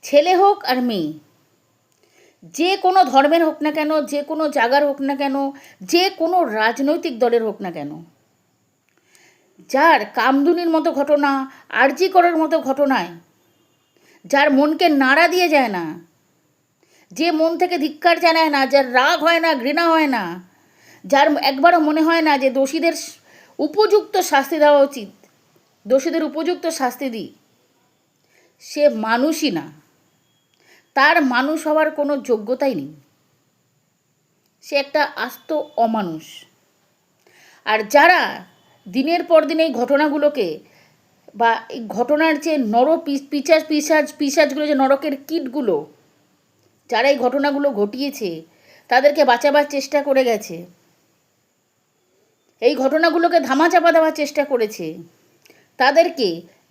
ছেলে হোক আর মেয়ে, যে কোনো ধর্মের হোক না কেন, যে কোনো জায়গার হোক না কেন, যে কোনো রাজনৈতিক দলের হোক না কেন, যার কামদুনির মতো ঘটনা, আরজি করার মতো ঘটনায় যার মনকে নাড়া দিয়ে যায় না, যে মন থেকে ধিক্কার জানায় না, যার রাগ হয় না, ঘৃণা হয় না, যার একবারও মনে হয় না যে দোষীদের উপযুক্ত শাস্তি দেওয়া উচিত, দোষীদের উপযুক্ত শাস্তি দিই, সে মানুষই না, তার মানুষ হওয়ার কোনো যোগ্যতাই নেই, সে একটা আস্ত অমানুষ। আর যারা দিনের পর দিন এই ঘটনাগুলোকে বা এই ঘটনার যে পিশাচগুলো, যে নরকের কীটগুলো যারা এই ঘটনাগুলো ঘটিয়েছে তাদেরকে বাঁচাবার চেষ্টা করে গেছে, এই ঘটনাগুলোকে ধামাচাপা দেওয়ার চেষ্টা করেছে, তাদেরকে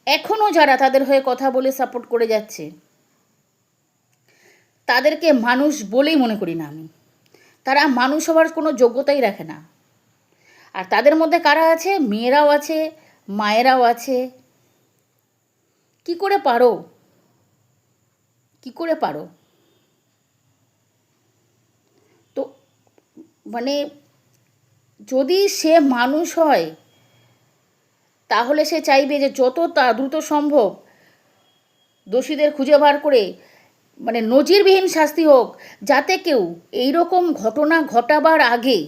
এখনও যারা তাদের হয়ে কথা বলে সাপোর্ট করে যাচ্ছে, তাদেরকে মানুষ বলেই মনে করি না আমি। তারা মানুষ হওয়ার কোনো যোগ্যতাই রাখে না। আর তাদের মধ্যে কারা আছে? মেয়েরাও আছে, মায়েরাও আছে। কি করে পারো? কি করে পারো? তো মানে যদি সে মানুষ হয় তাহলে সে চাইবে যে যত দ্রুত সম্ভব দোষীদের খুঁজে বার করে নজিরবিহীন শাস্তি হোক, যাতে কেউ এই রকম ঘটনা ঘটাবার আগে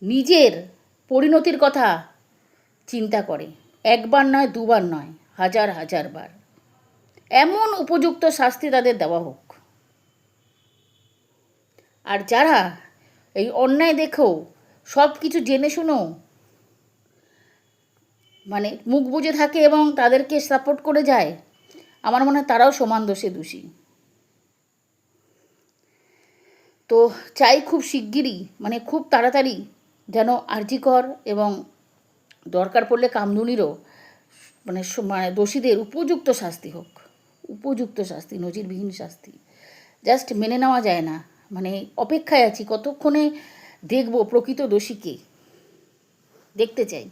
নিজের পরিণতির কথা চিন্তা করে। একবার নয়, দুবার নয়, হাজার হাজার বার এমন উপযুক্ত শাস্তি তাদের দেওয়া হোক। আর যারা এই অন্যায় দেখেও, সব কিছু জেনে শুনেও মুখ বুজে থাকে এবং তাদেরকে সাপোর্ট করে যায়, আমার মনে হয় তারাও সমান দোষে দোষী। তো চাই খুব শিগগিরই, খুব তাড়াতাড়ি যেন আরজি কর এবং দরকার পড়লে কামদুনিরও দোষীদের উপযুক্ত শাস্তি হোক, উপযুক্ত শাস্তি, নজিরবিহীন শাস্তি। জাস্ট মেনে নেওয়া যায় না। অপেক্ষায় আছি কতক্ষণে দেখব প্রকৃত দোষীকে, দেখতে চাই।